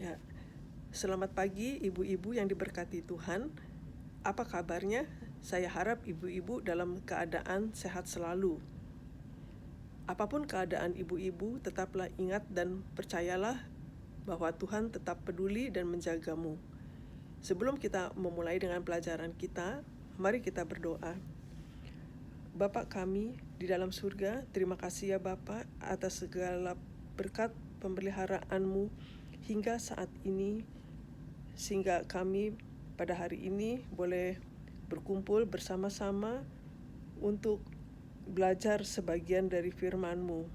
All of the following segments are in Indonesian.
Ya, selamat pagi ibu-ibu yang diberkati Tuhan. Apa kabarnya? Saya harap ibu-ibu dalam keadaan sehat selalu. Apapun keadaan ibu-ibu, tetaplah ingat dan percayalah bahwa Tuhan tetap peduli dan menjagamu. Sebelum kita memulai dengan pelajaran kita, mari kita berdoa. Bapa kami di dalam surga, terima kasih ya Bapa atas segala berkat pemeliharaan-Mu hingga saat ini, sehingga kami pada hari ini boleh berkumpul bersama-sama untuk belajar sebagian dari firman-Mu.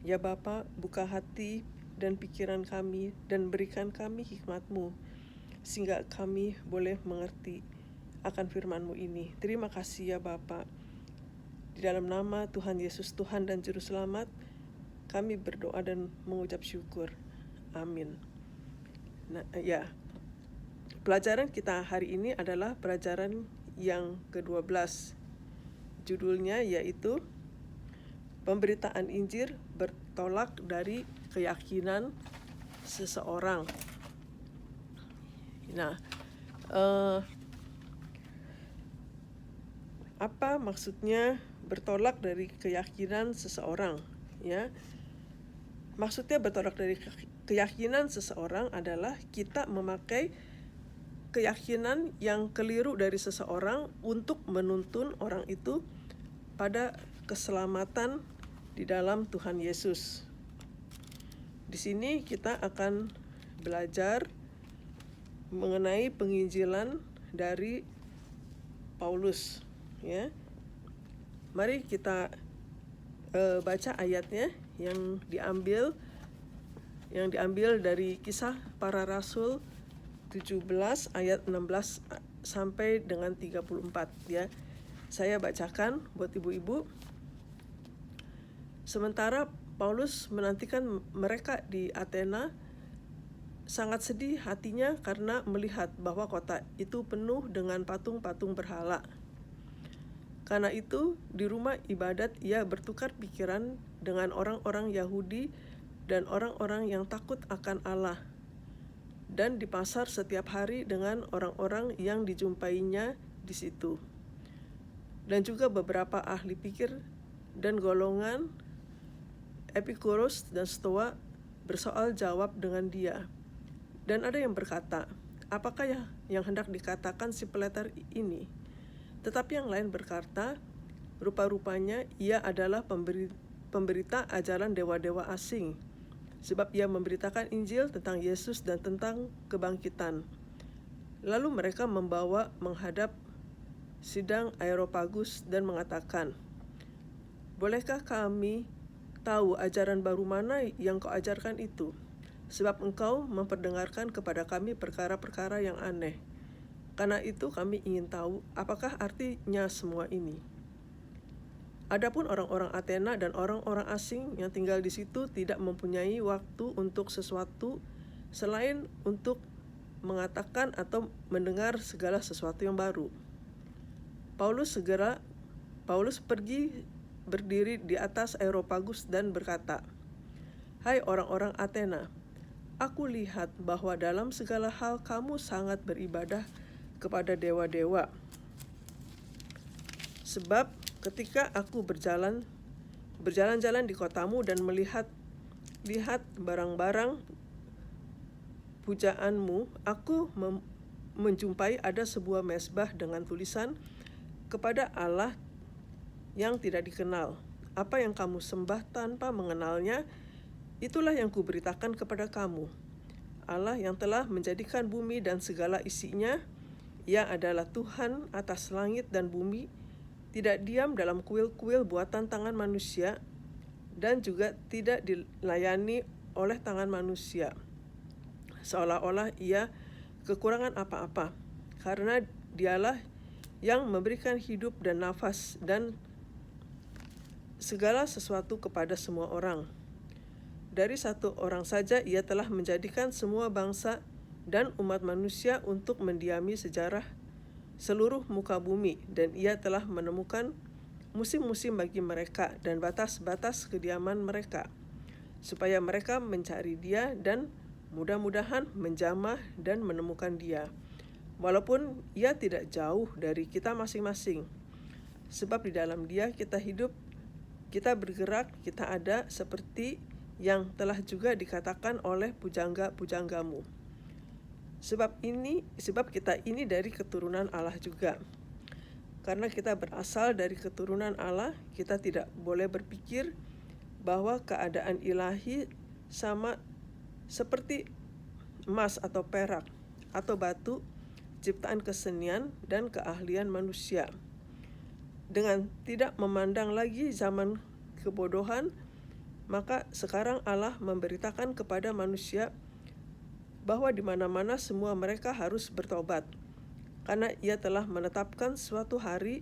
Ya Bapa, buka hati dan pikiran kami dan berikan kami hikmat-Mu, sehingga kami boleh mengerti akan firman-Mu ini. Terima kasih ya Bapa. Di dalam nama Tuhan Yesus, Tuhan dan Juru Selamat, kami berdoa dan mengucap syukur. Amin. Nah, ya, pelajaran kita hari ini adalah pelajaran yang ke-12. Judulnya yaitu Pemberitaan Injil bertolak dari keyakinan seseorang. Nah, apa maksudnya bertolak dari keyakinan seseorang? Ya, maksudnya bertolak dari keyakinan seseorang adalah kita memakai keyakinan yang keliru dari seseorang untuk menuntun orang itu pada keselamatan di dalam Tuhan Yesus. Di sini kita akan belajar mengenai penginjilan dari Paulus. Ya, mari kita baca ayatnya yang diambil dari Kisah Para Rasul 17 ayat 16 sampai dengan 34 ya. Saya bacakan buat ibu-ibu. Sementara Paulus menantikan mereka di Athena, sangat sedih hatinya karena melihat bahwa kota itu penuh dengan patung-patung berhala. Karena itu, di rumah ibadat ia bertukar pikiran dengan orang-orang Yahudi dan orang-orang yang takut akan Allah. Dan di pasar setiap hari dengan orang-orang yang dijumpainya di situ. Dan juga beberapa ahli pikir dan golongan Epikuros dan Stoa bersoal jawab dengan dia. Dan ada yang berkata, apakah yang hendak dikatakan si peleter ini? Tetapi yang lain berkata, rupa-rupanya ia adalah pemberita ajaran dewa-dewa asing, sebab ia memberitakan Injil tentang Yesus dan tentang kebangkitan. Lalu mereka membawa menghadap sidang Areopagus dan mengatakan, bolehkah kami tahu ajaran baru mana yang kau ajarkan itu? Sebab engkau memperdengarkan kepada kami perkara-perkara yang aneh. Karena itu kami ingin tahu apakah artinya semua ini. Adapun orang-orang Athena dan orang-orang asing yang tinggal di situ tidak mempunyai waktu untuk sesuatu selain untuk mengatakan atau mendengar segala sesuatu yang baru. Paulus pergi berdiri di atas Areopagus dan berkata, hai orang-orang Athena, aku lihat bahwa dalam segala hal kamu sangat beribadah kepada dewa-dewa. Sebab ketika aku berjalan-jalan di kotamu dan lihat barang-barang pujaanmu, aku menjumpai ada sebuah mezbah dengan tulisan kepada Allah yang tidak dikenal. Apa yang kamu sembah tanpa mengenalnya, itulah yang kuberitakan kepada kamu. Allah yang telah menjadikan bumi dan segala isinya, ia adalah Tuhan atas langit dan bumi, tidak diam dalam kuil-kuil buatan tangan manusia, dan juga tidak dilayani oleh tangan manusia, seolah-olah ia kekurangan apa-apa, karena dialah yang memberikan hidup dan nafas dan segala sesuatu kepada semua orang. Dari satu orang saja ia telah menjadikan semua bangsa dan umat manusia untuk mendiami sejarah seluruh muka bumi, dan ia telah menemukan musim-musim bagi mereka dan batas-batas kediaman mereka, supaya mereka mencari dia dan mudah-mudahan menjamah dan menemukan Dia, walaupun Ia tidak jauh dari kita masing-masing. Sebab di dalam Dia kita hidup, kita bergerak, kita ada seperti yang telah juga dikatakan oleh pujangga-pujanggamu. Sebab kita ini dari keturunan Allah juga. Karena kita berasal dari keturunan Allah, kita tidak boleh berpikir bahwa keadaan ilahi sama seperti emas atau perak atau batu, ciptaan kesenian dan keahlian manusia. Dengan tidak memandang lagi zaman kebodohan, maka sekarang Allah memberitakan kepada manusia bahwa di mana-mana semua mereka harus bertobat, karena Ia telah menetapkan suatu hari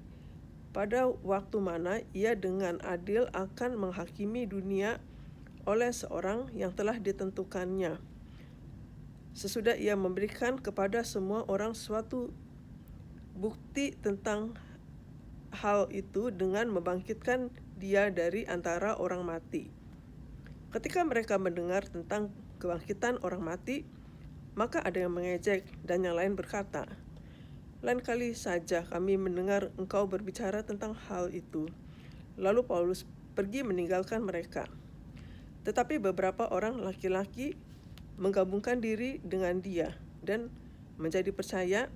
pada waktu mana Ia dengan adil akan menghakimi dunia oleh seorang yang telah ditentukannya. Sesudah Ia memberikan kepada semua orang suatu bukti tentang hal itu dengan membangkitkan Dia dari antara orang mati. Ketika mereka mendengar tentang kebangkitan orang mati, maka ada yang mengejek dan yang lain berkata, "Lain kali saja kami mendengar engkau berbicara tentang hal itu." Lalu Paulus pergi meninggalkan mereka. Tetapi beberapa orang laki-laki menggabungkan diri dengan dia dan menjadi percaya,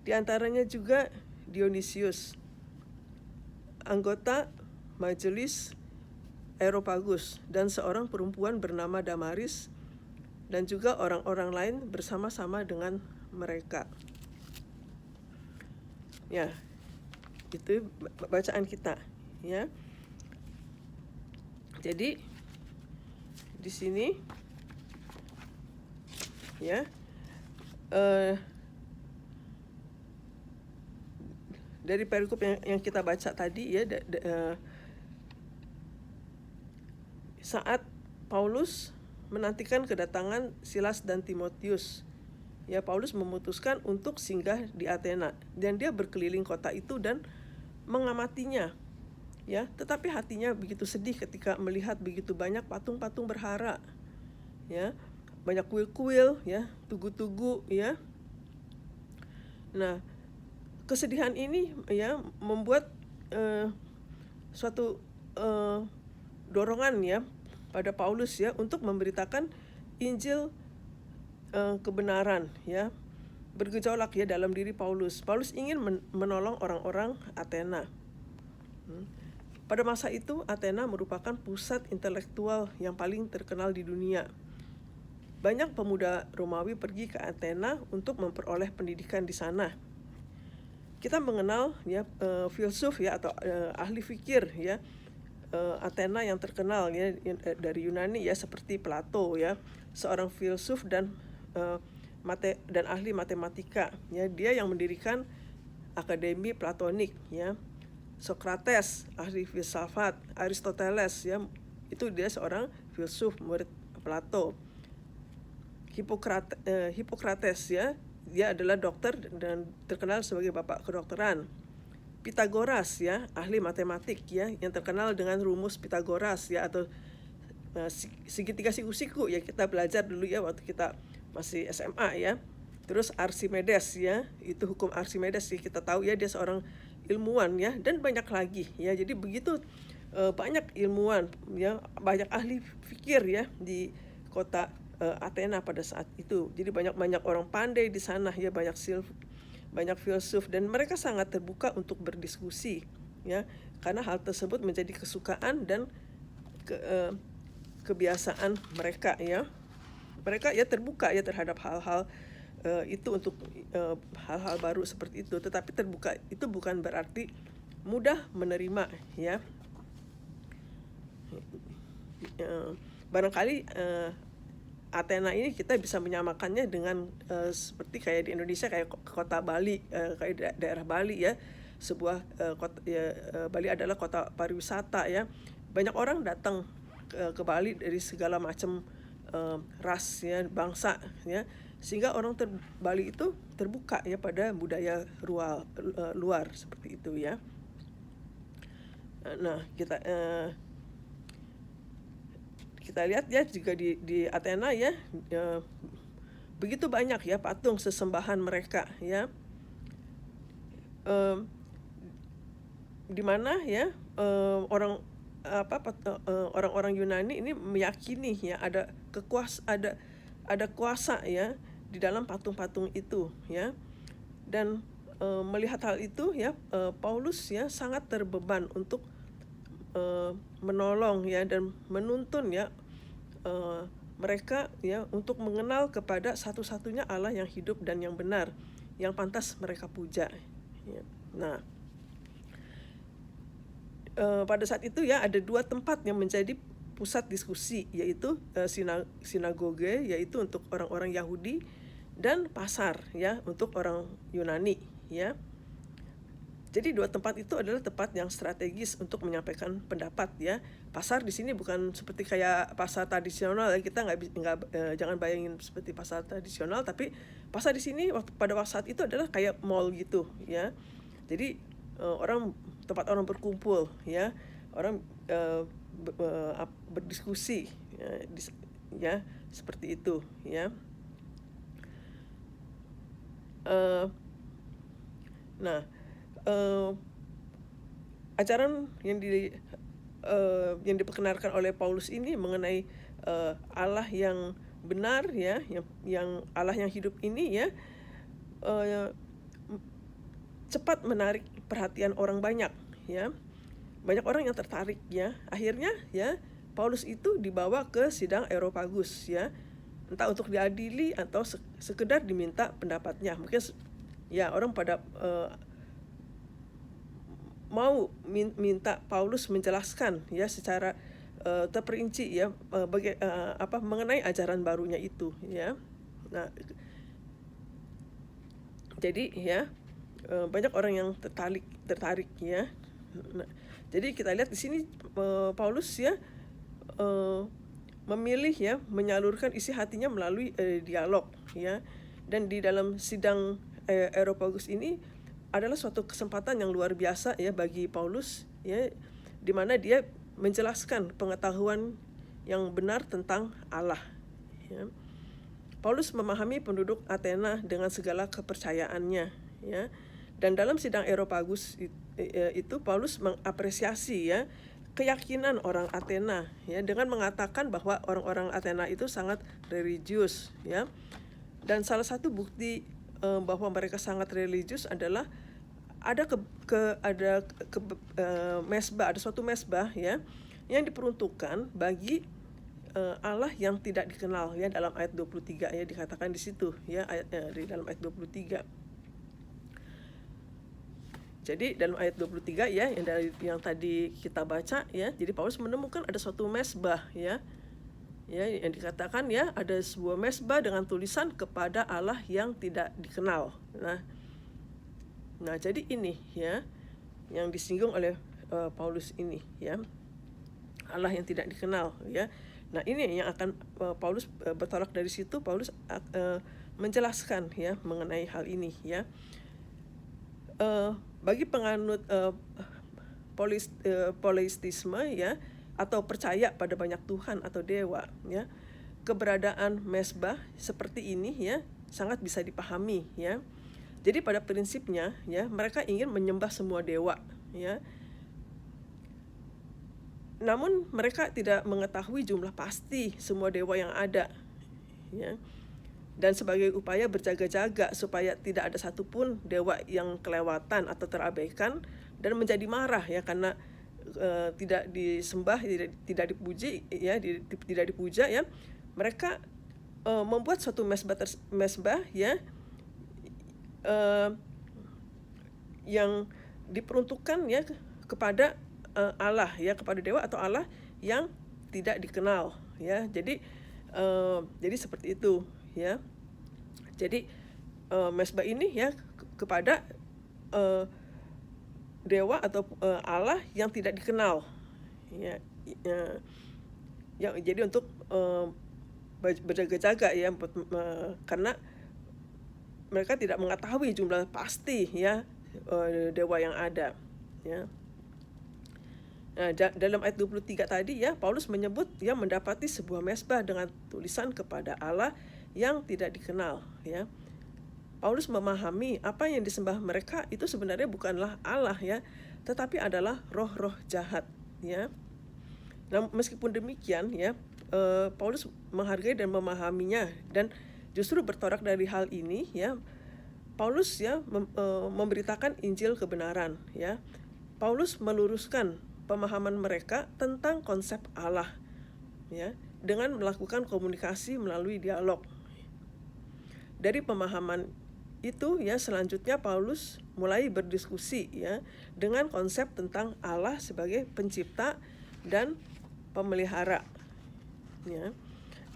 di antaranya juga Dionisius, anggota majelis Areopagus, dan seorang perempuan bernama Damaris, dan juga orang-orang lain bersama-sama dengan mereka. Ya, itu bacaan kita, ya. Jadi di sini, ya, dari perikop yang kita baca tadi, ya, saat Paulus menantikan kedatangan Silas dan Timotius, ya, Paulus memutuskan untuk singgah di Athena, dan dia berkeliling kota itu dan mengamatinya, ya. Tetapi hatinya begitu sedih ketika melihat begitu banyak patung-patung berhala, ya, banyak kuil-kuil, ya, tugu-tugu, ya. Nah, kesedihan ini, ya, membuat suatu dorongan, ya, pada Paulus, ya, untuk memberitakan Injil kebenaran, ya, bergejolak, ya, dalam diri Paulus. Paulus ingin menolong orang-orang Athena. Pada masa itu Athena merupakan pusat intelektual yang paling terkenal di dunia. Banyak pemuda Romawi pergi ke Athena untuk memperoleh pendidikan di sana. Kita mengenal, ya, filsuf, ya, atau ahli fikir, ya, Athena yang terkenal, ya, dari Yunani, ya, seperti Plato, ya, seorang filsuf dan ahli matematika, ya. Dia yang mendirikan akademi Platonik, ya. Sokrates, ahli filsafat, Aristoteles, ya, itu dia seorang filsuf murid Plato. Hippocrates, ya, dia adalah dokter dan terkenal sebagai bapak kedokteran. Pythagoras, ya, ahli matematik, ya, yang terkenal dengan rumus Pythagoras, ya, atau segitiga siku-siku, ya, kita belajar dulu, ya, waktu kita masih SMA, ya. Terus Archimedes, ya, itu hukum Archimedes, ya, kita tahu, ya, dia seorang ilmuwan, ya, dan banyak lagi, ya. Jadi begitu banyak ilmuwan, ya, banyak ahli fikir, ya, di kota Athena pada saat itu. Jadi banyak orang pandai di sana, ya, banyak filsuf, dan mereka sangat terbuka untuk berdiskusi, ya, karena hal tersebut menjadi kesukaan dan kebiasaan mereka, ya. Mereka, ya, terbuka, ya, terhadap hal-hal itu, untuk hal-hal baru seperti itu. Tetapi terbuka itu bukan berarti mudah menerima, ya. Barangkali Athena ini kita bisa menyamakannya dengan seperti kayak di Indonesia, kayak kota Bali, kayak daerah Bali, ya, sebuah kota, ya, Bali adalah kota pariwisata, ya. Banyak orang datang ke Bali dari segala macam ras, ya, bangsa, ya, sehingga orang Bali itu terbuka, ya, pada budaya luar seperti itu, ya. Nah, kita lihat ya juga di Athena ya, begitu banyak ya patung sesembahan mereka ya, di mana ya orang-orang Yunani ini meyakini ya ada kuasa ya di dalam patung-patung itu ya. Dan melihat hal itu ya, Paulus ya sangat terbeban untuk menolong ya dan menuntun ya mereka ya untuk mengenal kepada satu-satunya Allah yang hidup dan yang benar, yang pantas mereka puja ya. Nah, pada saat itu ya ada dua tempat yang menjadi pusat diskusi, yaitu sinagoge yaitu untuk orang-orang Yahudi, dan pasar ya untuk orang Yunani ya. Jadi dua tempat itu adalah tempat yang strategis untuk menyampaikan pendapat ya. Pasar di sini bukan seperti kayak pasar tradisional ya, kita jangan bayangin seperti pasar tradisional, tapi pasar di sini pada saat itu adalah kayak mall gitu ya. Jadi tempat orang berkumpul ya, orang berdiskusi ya seperti itu ya. Nah, ajaran yang diperkenalkan oleh Paulus ini mengenai Allah yang benar ya, yang Allah yang hidup ini ya, cepat menarik perhatian orang banyak ya. Banyak orang yang tertarik ya. Akhirnya ya Paulus itu dibawa ke sidang Areopagus ya, entah untuk diadili atau sekedar diminta pendapatnya. Mungkin ya orang pada mau minta Paulus menjelaskan ya secara terperinci ya mengenai ajaran barunya itu ya. Nah, jadi ya banyak orang yang tertarik ya. Nah, jadi kita lihat di sini Paulus ya memilih ya menyalurkan isi hatinya melalui dialog ya. Dan di dalam sidang Areopagus ini adalah suatu kesempatan yang luar biasa ya bagi Paulus ya, di mana dia menjelaskan pengetahuan yang benar tentang Allah ya. Paulus memahami penduduk Athena dengan segala kepercayaannya ya. Dan dalam sidang Areopagus itu Paulus mengapresiasi ya keyakinan orang Athena ya, dengan mengatakan bahwa orang-orang Athena itu sangat religius ya. Dan salah satu bukti bahwa mereka sangat religius adalah ada suatu mesbah ya yang diperuntukkan bagi Allah yang tidak dikenal ya, dalam ayat 23 ya dikatakan di situ ya, di dalam ayat 23. Jadi dalam ayat 23 ya yang tadi kita baca ya, jadi Paulus menemukan ada suatu mesbah ya yang dikatakan ya ada sebuah mesbah dengan tulisan kepada Allah yang tidak dikenal. Nah jadi ini ya yang disinggung oleh Paulus ini ya, Allah yang tidak dikenal ya. Nah ini yang akan Paulus bertolak dari situ, Paulus menjelaskan ya mengenai hal ini ya. Bagi penganut polytheisme ya, atau percaya pada banyak Tuhan atau dewa ya, keberadaan mesbah seperti ini ya sangat bisa dipahami ya. Jadi pada prinsipnya ya mereka ingin menyembah semua dewa ya. Namun mereka tidak mengetahui jumlah pasti semua dewa yang ada ya. Dan sebagai upaya berjaga-jaga supaya tidak ada satupun dewa yang kelewatan atau terabaikan dan menjadi marah ya karena tidak disembah, tidak dipuji ya, tidak dipuja ya, mereka membuat suatu mesbah ya yang diperuntukkan ya kepada Allah ya, kepada dewa atau Allah yang tidak dikenal ya. Jadi seperti itu ya. Jadi mesbah ini ya kepada dewa atau Allah yang tidak dikenal ya, jadi untuk berjaga-jaga ya, karena mereka tidak mengetahui jumlah pasti ya dewa yang ada ya. Nah, dalam ayat 23 tadi ya, Paulus menyebut ya mendapati sebuah mezbah dengan tulisan kepada Allah yang tidak dikenal ya. Paulus memahami apa yang disembah mereka itu sebenarnya bukanlah Allah ya, tetapi adalah roh-roh jahat ya. Nah, meskipun demikian ya, Paulus menghargai dan memahaminya, dan justru bertolak dari hal ini ya, Paulus ya memberitakan Injil kebenaran ya. Paulus meluruskan pemahaman mereka tentang konsep Allah ya, dengan melakukan komunikasi melalui dialog. Dari pemahaman itu ya, selanjutnya Paulus mulai berdiskusi ya dengan konsep tentang Allah sebagai pencipta dan pemelihara ya.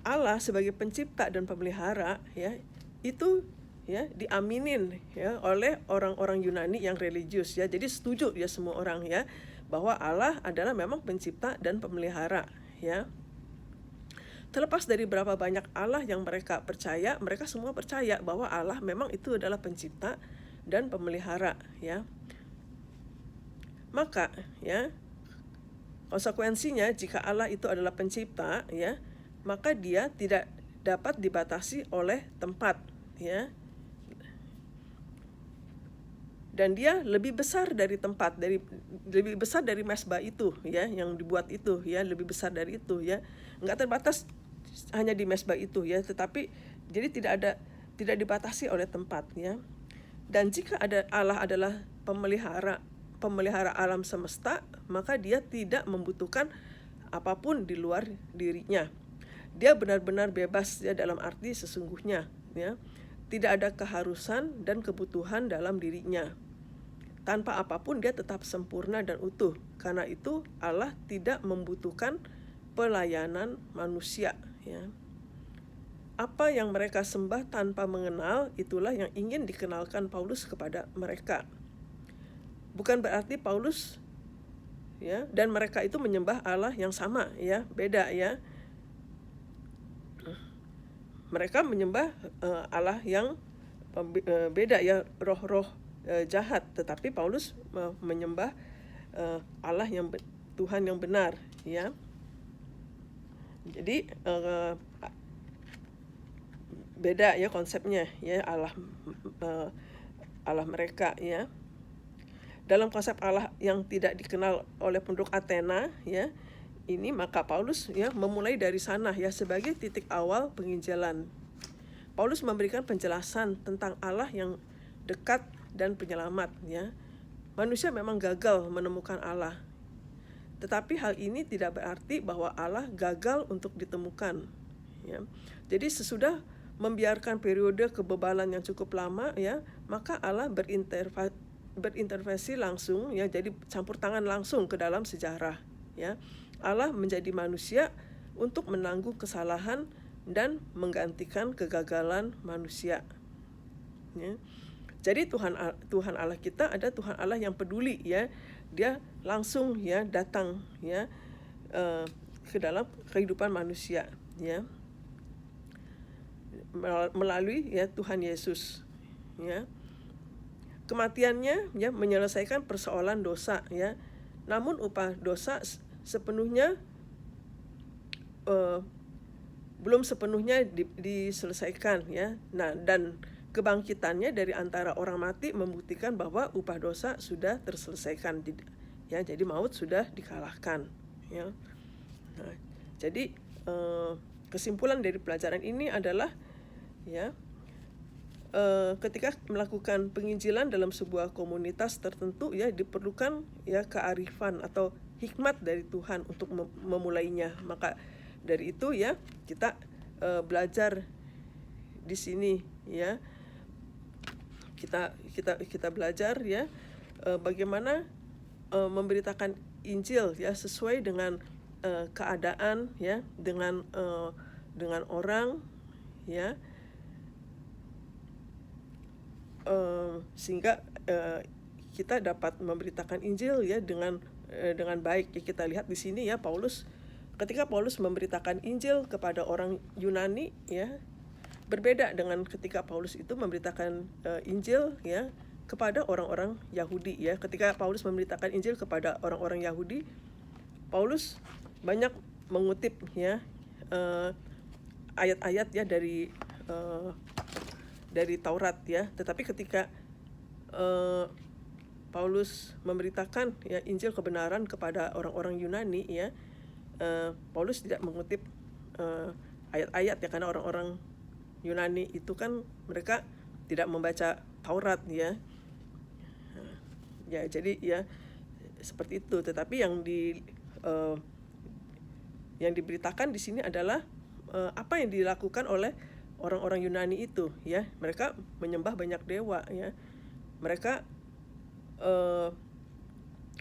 Allah sebagai pencipta dan pemelihara ya, itu ya diaminin ya oleh orang-orang Yunani yang religius ya. Jadi setuju ya semua orang ya bahwa Allah adalah memang pencipta dan pemelihara ya. Terlepas dari berapa banyak Allah yang mereka percaya, mereka semua percaya bahwa Allah memang itu adalah pencipta dan pemelihara ya. Maka ya, konsekuensinya jika Allah itu adalah pencipta ya, maka dia tidak dapat dibatasi oleh tempat ya. Dan dia lebih besar dari tempat, lebih besar dari mezbah itu ya, yang dibuat itu ya, lebih besar dari itu ya. Enggak terbatas hanya di mezbah itu ya, tetapi jadi tidak dibatasi oleh tempat ya. Dan jika Allah adalah pemelihara alam semesta, maka dia tidak membutuhkan apapun di luar dirinya. Dia benar-benar bebas ya, dalam arti sesungguhnya ya. Tidak ada keharusan dan kebutuhan dalam dirinya. Tanpa apapun dia tetap sempurna dan utuh. Karena itu Allah tidak membutuhkan pelayanan manusia ya. Apa yang mereka sembah tanpa mengenal, itulah yang ingin dikenalkan Paulus kepada mereka. Bukan berarti Paulus ya dan mereka itu menyembah Allah yang sama ya, beda ya. Mereka menyembah Allah yang beda ya, roh-roh jahat, tetapi Paulus menyembah Allah yang Tuhan yang benar ya. Jadi beda ya konsepnya ya, Allah mereka ya. Dalam konsep Allah yang tidak dikenal oleh penduduk Athena ya, ini maka Paulus ya memulai dari sana ya sebagai titik awal penginjilan. Paulus memberikan penjelasan tentang Allah yang dekat dan penyelamat ya. Manusia memang gagal menemukan Allah. Tetapi hal ini tidak berarti bahwa Allah gagal untuk ditemukan ya. Jadi sesudah membiarkan periode kebebalan yang cukup lama ya, maka Allah berintervensi langsung ya, jadi campur tangan langsung ke dalam sejarah ya. Allah menjadi manusia untuk menanggung kesalahan dan menggantikan kegagalan manusia ya. Jadi Tuhan Allah kita ada Tuhan Allah yang peduli ya. Dia langsung ya datang ya ke dalam kehidupan manusia ya, melalui ya Tuhan Yesus ya. Kematiannya ya menyelesaikan persoalan dosa ya. Namun upah dosa sepenuhnya belum sepenuhnya diselesaikan ya. Nah, dan kebangkitannya dari antara orang mati membuktikan bahwa upah dosa sudah terselesaikan ya. Jadi maut sudah dikalahkan ya. Nah, jadi kesimpulan dari pelajaran ini adalah ya, ketika melakukan penginjilan dalam sebuah komunitas tertentu ya, diperlukan ya kearifan atau hikmat dari Tuhan untuk memulainya. Maka dari itu ya kita belajar di sini ya, kita belajar ya bagaimana memberitakan Injil ya sesuai dengan keadaan ya, dengan orang ya, sehingga kita dapat memberitakan Injil ya dengan baik. Ya, kita lihat di sini ya, ketika Paulus memberitakan Injil kepada orang Yunani ya, berbeda dengan ketika Paulus itu memberitakan Injil ya kepada orang-orang Yahudi ya. Ketika Paulus memberitakan Injil kepada orang-orang Yahudi, Paulus banyak mengutip ya ayat-ayat ya dari Taurat ya, tetapi ketika Paulus memberitakan ya Injil kebenaran kepada orang-orang Yunani ya, Paulus tidak mengutip ayat-ayat ya, karena orang-orang Yunani itu kan mereka tidak membaca Taurat ya. Ya jadi ya seperti itu. Tetapi yang diberitakan di sini adalah apa yang dilakukan oleh orang-orang Yunani itu ya. Mereka menyembah banyak dewa ya. Mereka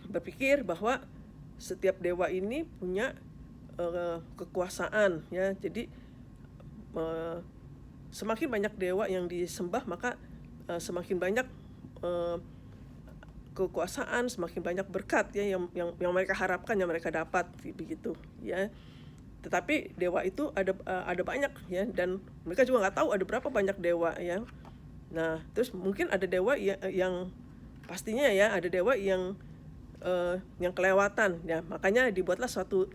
berpikir bahwa setiap dewa ini punya kekuasaan ya. Jadi semakin banyak dewa yang disembah, maka semakin banyak kekuasaan, semakin banyak berkat ya yang mereka harapkan, yang mereka dapat begitu ya. Tetapi dewa itu ada banyak ya, dan mereka juga nggak tahu ada berapa banyak dewa ya. Nah terus mungkin ada dewa yang pastinya ya, ada dewa yang kelewatan ya, makanya dibuatlah suatu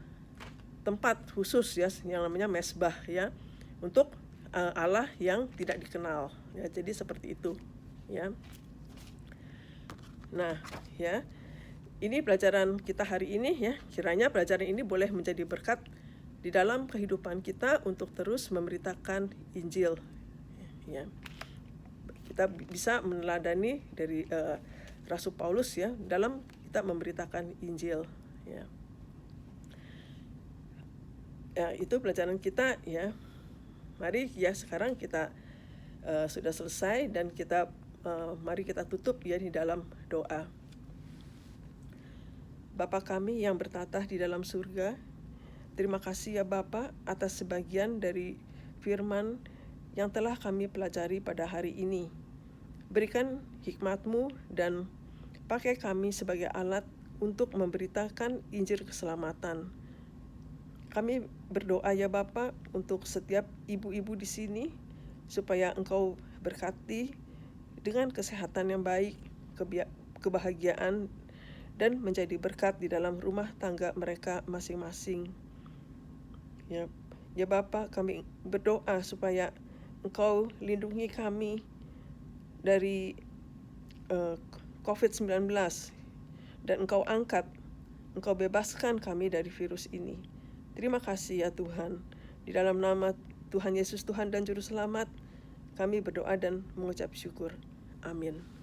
tempat khusus ya yang namanya mesbah ya, untuk Allah yang tidak dikenal ya. Jadi seperti itu ya. Nah ya, ini pelajaran kita hari ini ya. Kiranya pelajaran ini boleh menjadi berkat di dalam kehidupan kita untuk terus memberitakan Injil ya. Kita bisa meneladani dari Rasul Paulus ya dalam kita memberitakan Injil ya. Ya, itu pelajaran kita ya. Mari ya, sekarang kita sudah selesai, dan kita mari kita tutup ya di dalam doa. Bapa kami yang bertatah di dalam surga, terima kasih ya Bapa atas sebagian dari firman yang telah kami pelajari pada hari ini. Berikan hikmat-Mu dan pakai kami sebagai alat untuk memberitakan Injil keselamatan. Kami berdoa ya Bapa untuk setiap ibu-ibu di sini, supaya Engkau berkati dengan kesehatan yang baik, kebahagiaan, dan menjadi berkat di dalam rumah tangga mereka masing-masing. Ya Bapa, kami berdoa supaya Engkau lindungi kami dari COVID-19, dan Engkau bebaskan kami dari virus ini. Terima kasih ya Tuhan. Di dalam nama Tuhan Yesus, Tuhan dan Juru Selamat, kami berdoa dan mengucap syukur. Amin.